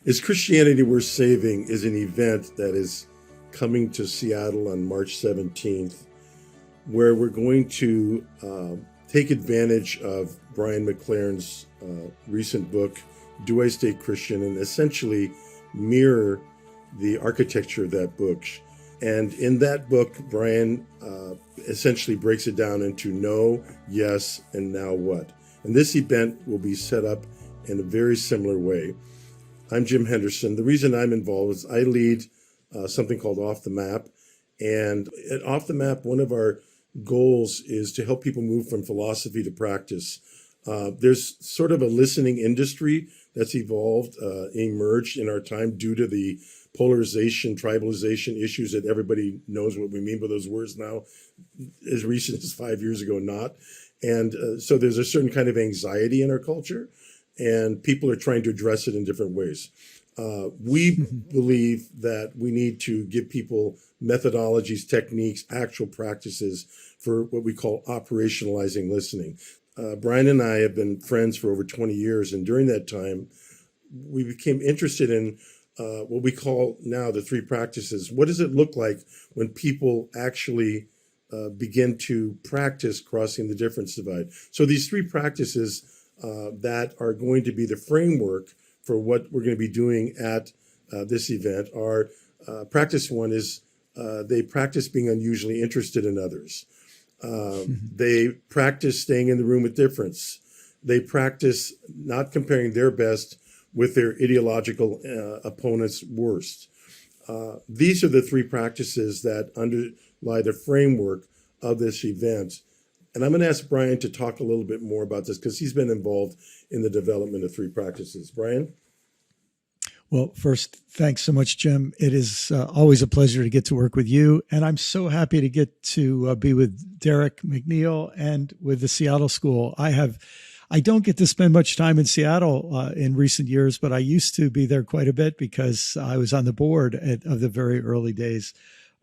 Is Christianity Worth Saving is an event that is coming to Seattle on March 17th, where we're going to take advantage of Brian McLaren's recent book, Do I Stay Christian, and essentially mirror the architecture of that book. And in that book, Brian essentially breaks it down into no, yes, and now what. And this event will be set up in a very similar way. I'm Jim Henderson. The reason I'm involved is I lead something called Off the Map. And at Off the Map, one of our goals is to help people move from philosophy to practice. There's sort of a listening industry that's evolved, emerged in our time due to the polarization, tribalization issues that everybody knows what we mean by those words now, as recent as 5 years ago, not. And so there's a certain kind of anxiety in our culture, and people are trying to address it in different ways. We believe that we need to give people methodologies, techniques, actual practices for what we call operationalizing listening. Brian and I have been friends for over 20 years, and during that time, we became interested in what we call now the three practices. What does it look like when people actually begin to practice crossing the difference divide? So these three practices that are going to be the framework for what we're going to be doing at this event are practice one is they practice being unusually interested in others. They practice staying in the room with difference. They practice not comparing their best with their ideological opponent's worst. These are the three practices that underlie the framework of this event. And I'm going to ask Brian to talk a little bit more about this because he's been involved in the development of three practices. Brian? Well, first, thanks so much, Jim. It is always a pleasure to get to work with you. And I'm so happy to get to be with Derek McNeil and with the Seattle School. I don't get to spend much time in Seattle in recent years, but I used to be there quite a bit because I was on the board of the very early days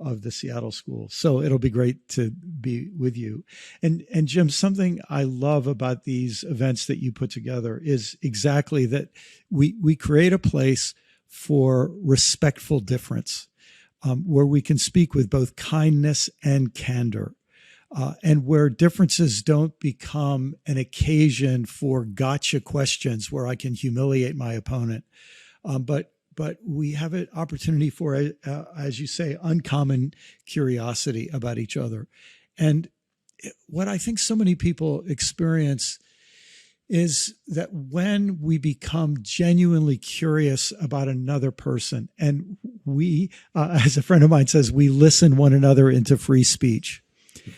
of the Seattle School. So it'll be great to be with you. And Jim, something I love about these events that you put together is exactly that we create a place for respectful difference, where we can speak with both kindness and candor. And where differences don't become an occasion for gotcha questions where I can humiliate my opponent. But we have an opportunity for, as you say, uncommon curiosity about each other. And what I think so many people experience is that when we become genuinely curious about another person, and we, as a friend of mine says, we listen one another into free speech.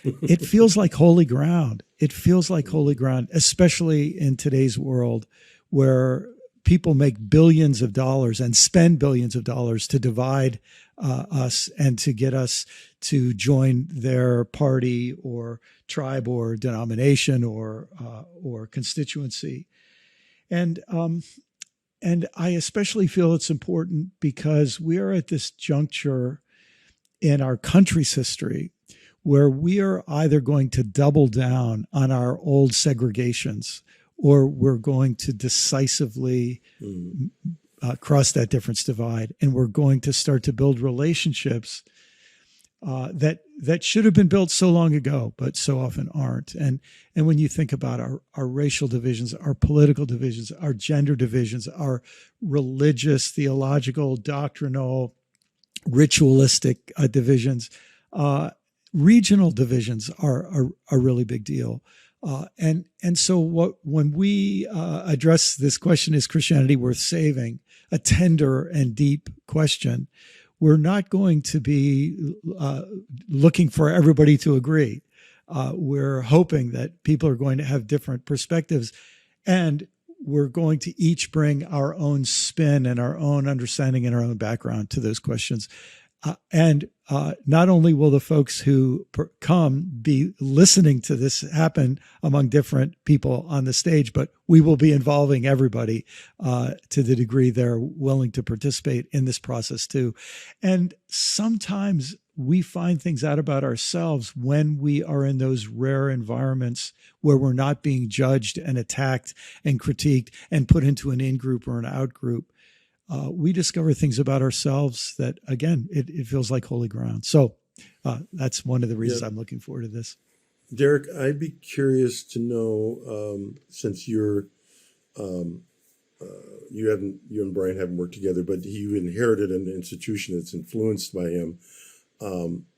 It feels like holy ground. It feels like holy ground, especially in today's world where people make billions of dollars and spend billions of dollars to divide us and to get us to join their party or tribe or denomination or constituency. And I especially feel it's important because we are at this juncture in our country's history where we are either going to double down on our old segregations or we're going to decisively cross that difference divide. And we're going to start to build relationships that should have been built so long ago, but so often aren't. And when you think about our racial divisions, our political divisions, our gender divisions, our religious, theological, doctrinal, ritualistic divisions, regional divisions are a really big deal. And so when we address this question, is Christianity worth saving? A tender and deep question. We're not going to be looking for everybody to agree. We're hoping that people are going to have different perspectives, and we're going to each bring our own spin and our own understanding and our own background to those questions. And not only will the folks who come be listening to this happen among different people on the stage, but we will be involving everybody to the degree they're willing to participate in this process too. And sometimes we find things out about ourselves when we are in those rare environments where we're not being judged and attacked and critiqued and put into an in-group or an out-group. we discover things about ourselves that, again, it feels like holy ground. So that's one of the reasons I'm looking forward to this. Derek, I'd be curious to know, since you and Brian haven't worked together, but you inherited an institution that's influenced by him.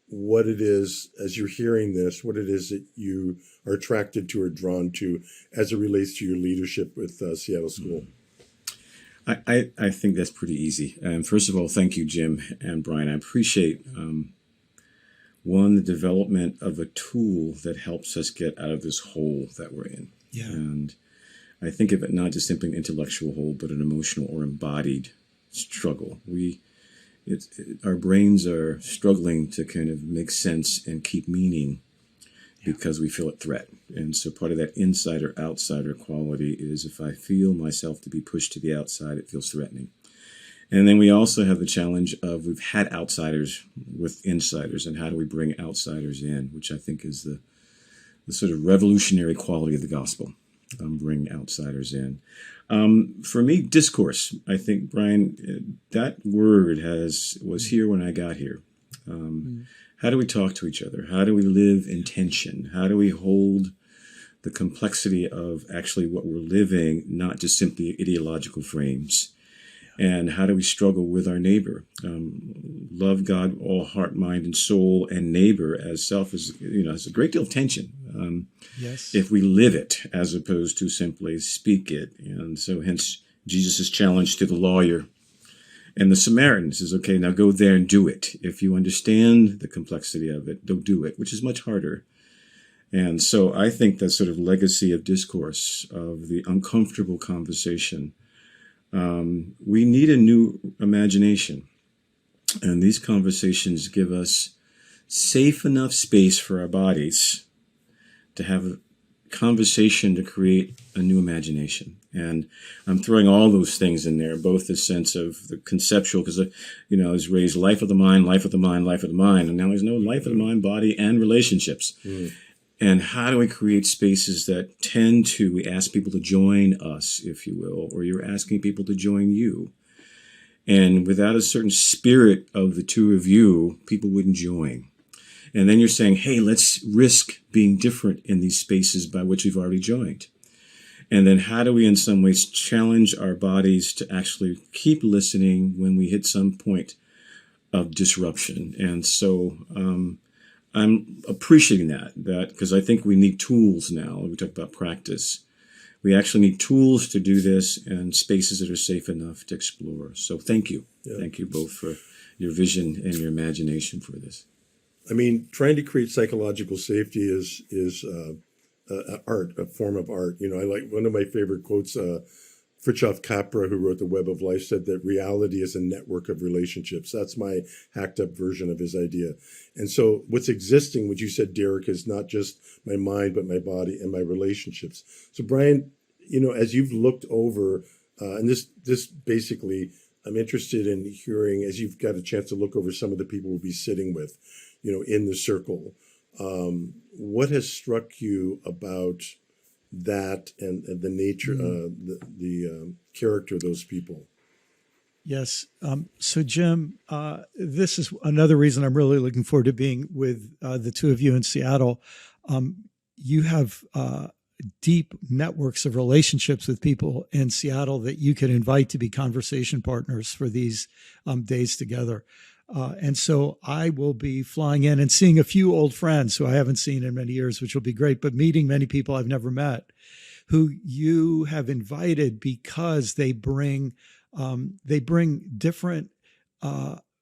What it is, as you're hearing this, what it is that you are attracted to or drawn to as it relates to your leadership with Seattle School. I think that's pretty easy. First of all, thank you, Jim and Brian. I appreciate, the development of a tool that helps us get out of this hole that we're in. Yeah. And I think of it not just simply an intellectual hole, but an emotional or embodied struggle. Our brains are struggling to kind of make sense and keep meaning because we feel a threat. And so part of that insider-outsider quality is if I feel myself to be pushed to the outside, it feels threatening. And then we also have the challenge of we've had outsiders with insiders, and how do we bring outsiders in, which I think is the sort of revolutionary quality of the gospel, bring outsiders in. For me, discourse. I think, Brian, that word was here when I got here. How do we talk to each other? How do we live in tension? How do we hold the complexity of actually what we're living, not just simply ideological frames? And how do we struggle with our neighbor? Love God, all heart, mind, and soul, and neighbor as self is, it's a great deal of tension. Yes. If we live it as opposed to simply speak it. And so hence Jesus' challenge to the lawyer and the Samaritan says, okay, now go there and do it. If you understand the complexity of it, don't do it, which is much harder. And so I think that sort of legacy of discourse, of the uncomfortable conversation, we need a new imagination. And these conversations give us safe enough space for our bodies to have a conversation to create a new imagination. And I'm throwing all those things in there, both the sense of the conceptual, because, I was raised life of the mind, life of the mind, life of the mind. And now there's no life of the mind, body, and relationships. And how do we create spaces that tend to, we ask people to join us, if you will, or you're asking people to join you. And without a certain spirit of the two of you, people wouldn't join. And then you're saying, hey, let's risk being different in these spaces by which we've already joined. And then how do we in some ways challenge our bodies to actually keep listening when we hit some point of disruption? And so I'm appreciating that because I think we need tools now. We talk about practice. We actually need tools to do this and spaces that are safe enough to explore. So thank you. Yeah. Thank you both for your vision and your imagination for this. I mean, trying to create psychological safety is art, a form of art. I like one of my favorite quotes, Fritjof Capra, who wrote The Web of Life, said that reality is a network of relationships. That's my hacked up version of his idea. And so what's existing, what you said, Derek, is not just my mind, but my body and my relationships. So Brian, as you've looked over, and this basically, I'm interested in hearing, as you've got a chance to look over some of the people we'll be sitting with, in the circle, what has struck you about that and the nature, the character of those people? Yes. So Jim, this is another reason I'm really looking forward to being with the two of you in Seattle. You have deep networks of relationships with people in Seattle that you can invite to be conversation partners for these days together. And so I will be flying in and seeing a few old friends who I haven't seen in many years, which will be great, but meeting many people I've never met who you have invited because they bring different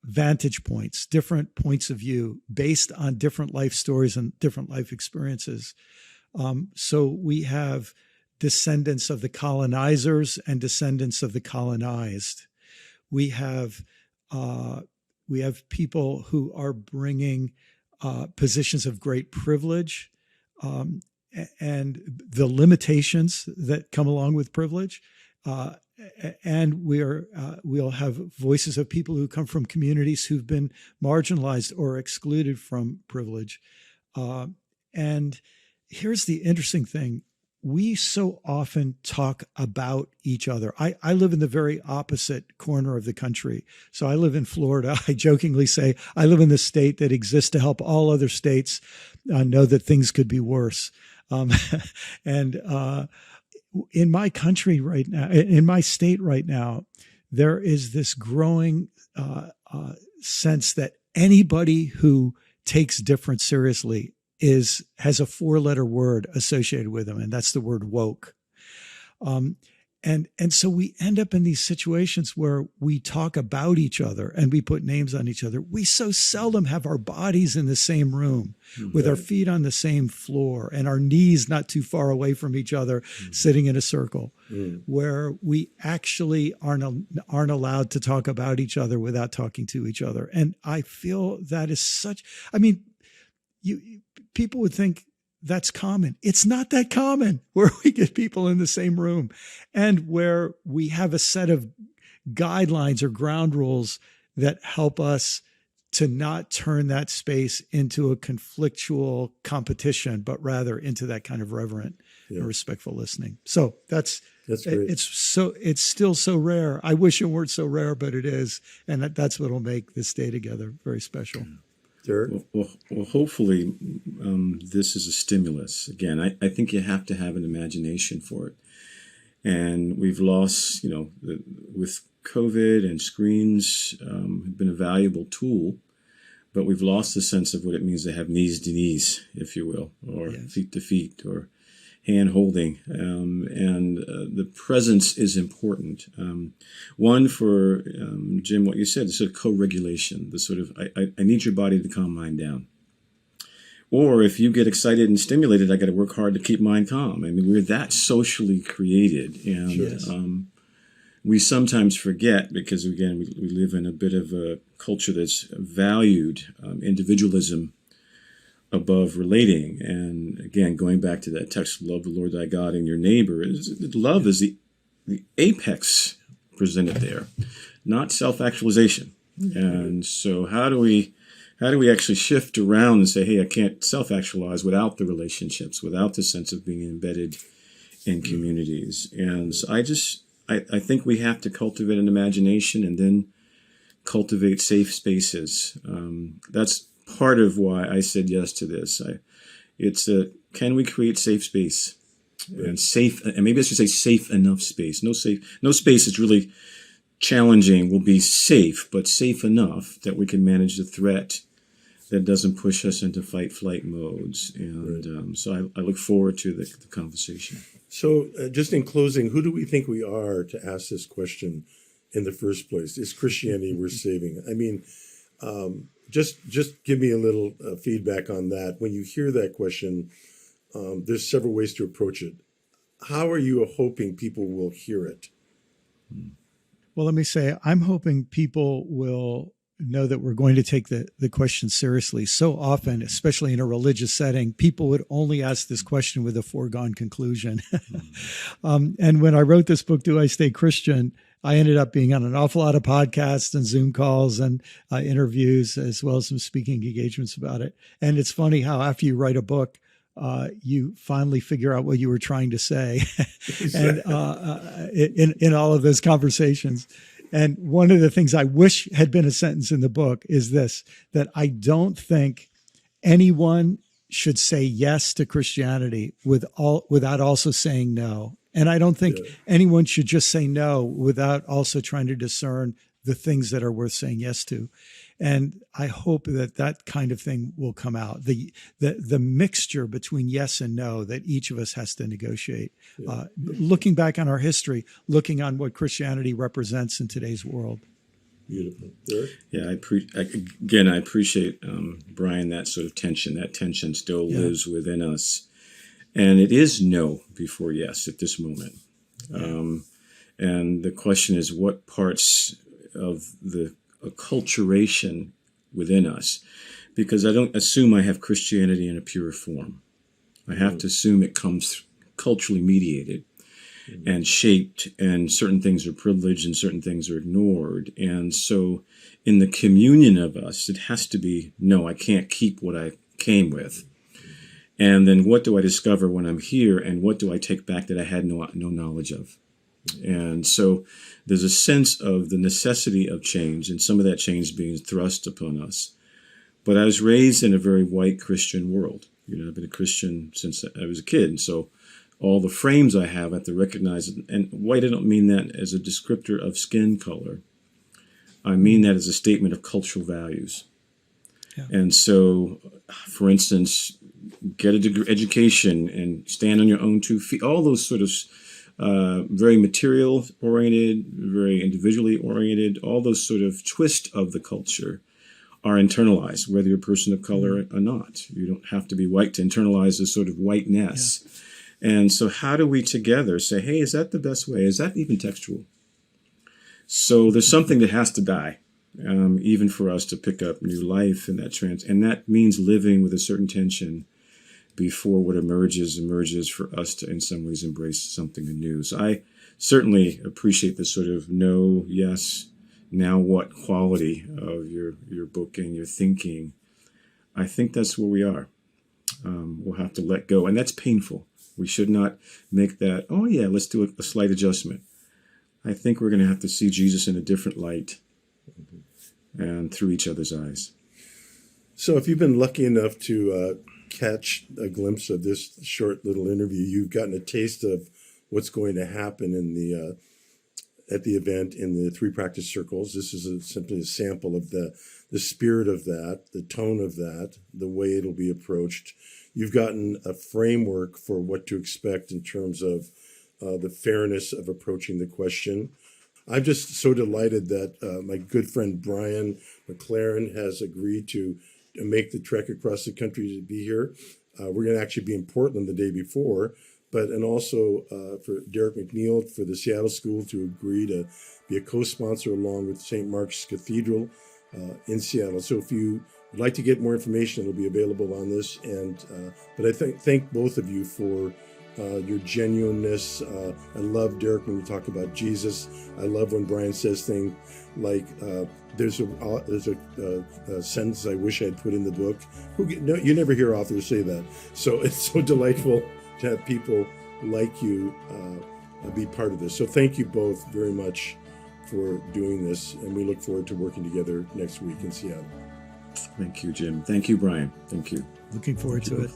vantage points, different points of view based on different life stories and different life experiences. So we have descendants of the colonizers and descendants of the colonized. We have people who are bringing positions of great privilege and the limitations that come along with privilege. And we'll have voices of people who come from communities who've been marginalized or excluded from privilege. And here's the interesting thing. we so often talk about each other. I live in the very opposite corner of the country. So I live in Florida. I jokingly say I live in the state that exists to help all other states know that things could be worse. And in my country right now, in my state right now, there is this growing sense that anybody who takes difference seriously has a 4-letter word associated with them, and that's the word woke. And so we end up in these situations where we talk about each other and we put names on each other. We so seldom have our bodies in the same room with our feet on the same floor and our knees not too far away from each other, sitting in a circle, where we actually aren't allowed to talk about each other without talking to each other. And I feel that is such, I mean, people would think that's common. It's not that common, where we get people in the same room and where we have a set of guidelines or ground rules that help us to not turn that space into a conflictual competition, but rather into that kind of reverent and respectful listening. So that's great. It's still so rare. I wish it weren't so rare, but it is. And that's what will make this day together very special. Well, hopefully this is a stimulus. Again, I think you have to have an imagination for it. And we've lost, with COVID and screens have been a valuable tool, but we've lost the sense of what it means to have knees to knees, if you will, or feet to feet, or hand holding. And the presence is important. One for, Jim, what you said, the sort of co-regulation, the sort of, I need your body to calm mine down. Or if you get excited and stimulated, I got to work hard to keep mine calm. I mean, we're that socially created. And we sometimes forget, because, again, we live in a bit of a culture that's valued individualism above relating. And again, going back to that text, love the Lord thy God and your neighbor, love is the apex presented there, not self-actualization. And so how do we actually shift around and say, hey, I can't self-actualize without the relationships, without the sense of being embedded in communities? And so I think we have to cultivate an imagination and then cultivate safe spaces. That's part of why I said yes to this. Can we create safe space and maybe I should say safe enough space. No space is really challenging will be safe, but safe enough that we can manage the threat that doesn't push us into fight-flight modes. And so I look forward to the conversation. So just in closing, who do we think we are to ask this question in the first place? Is Christianity worth saving? I mean, just give me a little feedback on that. When you hear that question, there's several ways to approach it. How are you hoping people will hear it? Well, let me say, I'm hoping people will know that we're going to take the question seriously. So often, especially in a religious setting, people would only ask this question with a foregone conclusion. And when I wrote this book, Do I Stay Christian?, I ended up being on an awful lot of podcasts and Zoom calls and interviews, as well as some speaking engagements about it. And it's funny how after you write a book, you finally figure out what you were trying to say and in all of those conversations. And one of the things I wish had been a sentence in the book is this, that I don't think anyone should say yes to Christianity without also saying no. And I don't think anyone should just say no without also trying to discern the things that are worth saying yes to. And I hope that kind of thing will come out. The mixture between yes and no that each of us has to negotiate. Looking back on our history, looking on what Christianity represents in today's world. Beautiful. Yeah, I appreciate, Brian, that sort of tension. That tension still lives within us. And it is no before yes at this moment. And the question is, what parts of the acculturation within us? Because I don't assume I have Christianity in a pure form. I have to assume it comes culturally mediated and shaped, and certain things are privileged and certain things are ignored. And so in the communion of us, it has to be, no, I can't keep what I came with. And then what do I discover when I'm here, and what do I take back that I had no knowledge of? And so there's a sense of the necessity of change, and some of that change being thrust upon us. But I was raised in a very white Christian world. I've been a Christian since I was a kid. And so all the frames I have to recognize it. And white, I don't mean that as a descriptor of skin color. I mean that as a statement of cultural values. Yeah. And so, for instance, get a degree, education and stand on your own 2 feet, all those sort of very material oriented, very individually oriented, all those sort of twists of the culture are internalized, whether you're a person of color or not. You don't have to be white to internalize this sort of whiteness. Yeah. And so how do we together say, hey, is that the best way? Is that even textual? So there's something that has to die, even for us to pick up new life in that and that means living with a certain tension before what emerges for us to in some ways embrace something anew. So I certainly appreciate the sort of no, yes, now what quality of your book and your thinking. I think that's where we are. We'll have to let go, and that's painful. We should not make that, oh yeah, let's do a slight adjustment. I think we're going to have to see Jesus in a different light and through each other's eyes. So if you've been lucky enough to catch a glimpse of this short little interview, you've gotten a taste of what's going to happen in the at the event in the 3 practice circles. This is simply a sample of the spirit of that, the tone of that, the way it'll be approached. You've gotten a framework for what to expect in terms of the fairness of approaching the question. I'm just so delighted that my good friend Brian McLaren has agreed to make the trek across the country to be here. We're going to actually be in Portland the day before, and also for Derek McNeil for the Seattle School to agree to be a co-sponsor along with St. Mark's Cathedral in Seattle. So if you would like to get more information, it'll be available on this. But I thank both of you for your genuineness. I love, Derek, when you talk about Jesus. I love when Brian says things like, there's a sentence I wish I'd put in the book. No, you never hear authors say that. So it's so delightful to have people like you be part of this. So thank you both very much for doing this, and we look forward to working together next week in Seattle. Thank you, Jim. Thank you, Brian. Thank you. Looking forward to it.